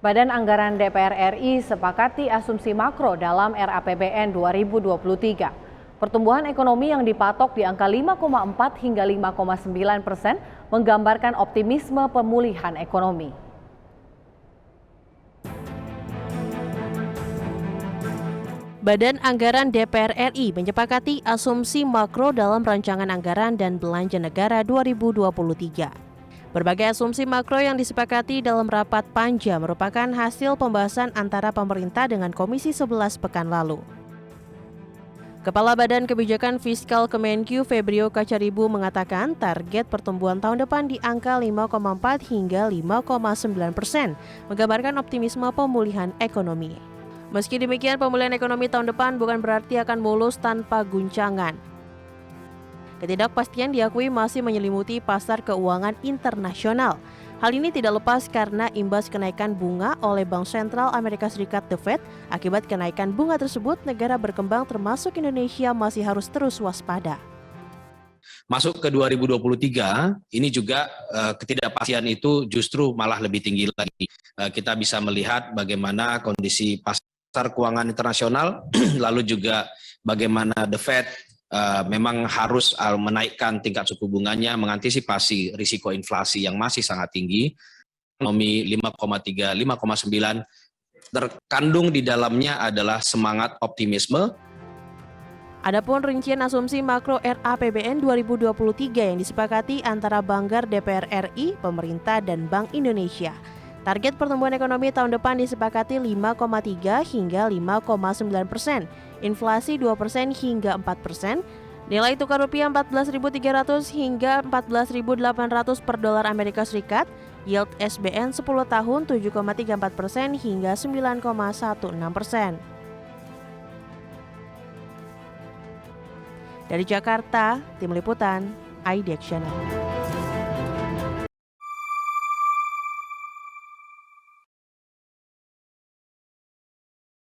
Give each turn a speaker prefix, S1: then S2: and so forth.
S1: Badan Anggaran DPR RI sepakati asumsi makro dalam RAPBN 2023. Pertumbuhan ekonomi yang dipatok di angka 5,4 hingga 5,9% menggambarkan optimisme pemulihan ekonomi.
S2: Badan Anggaran DPR RI menyepakati asumsi makro dalam Rancangan Anggaran dan Belanja Negara 2023. Berbagai asumsi makro yang disepakati dalam rapat panja merupakan hasil pembahasan antara pemerintah dengan Komisi 11 pekan lalu. Kepala Badan Kebijakan Fiskal Kemenkyu Febrio Kacaribu mengatakan target pertumbuhan tahun depan di angka 5,4 hingga 5,9%, menggambarkan optimisme pemulihan ekonomi. Meski demikian, pemulihan ekonomi tahun depan bukan berarti akan mulus tanpa guncangan. Ketidakpastian diakui masih menyelimuti pasar keuangan internasional. Hal ini tidak lepas karena imbas kenaikan bunga oleh Bank Sentral Amerika Serikat The Fed. Akibat kenaikan bunga tersebut, negara berkembang termasuk Indonesia masih harus terus waspada.
S3: Masuk ke 2023, ini juga ketidakpastian itu justru malah lebih tinggi lagi. Kita bisa melihat bagaimana kondisi pasar keuangan internasional, lalu juga bagaimana The Fed memang harus menaikkan tingkat suku bunganya mengantisipasi risiko inflasi yang masih sangat tinggi. Ekonomi 5,3, 5,9 terkandung di dalamnya adalah semangat optimisme.
S2: Adapun rincian asumsi makro RAPBN 2023 yang disepakati antara Banggar DPR RI, pemerintah, dan Bank Indonesia. Target pertumbuhan ekonomi tahun depan disepakati 5,3 hingga 5,9%, inflasi 2% hingga 4%, nilai tukar rupiah 14.300 hingga 14.800 per dolar Amerika Serikat, yield SBN 10 tahun 7,34% hingga 9,16%. Dari Jakarta, Tim Liputan, IDX Channel.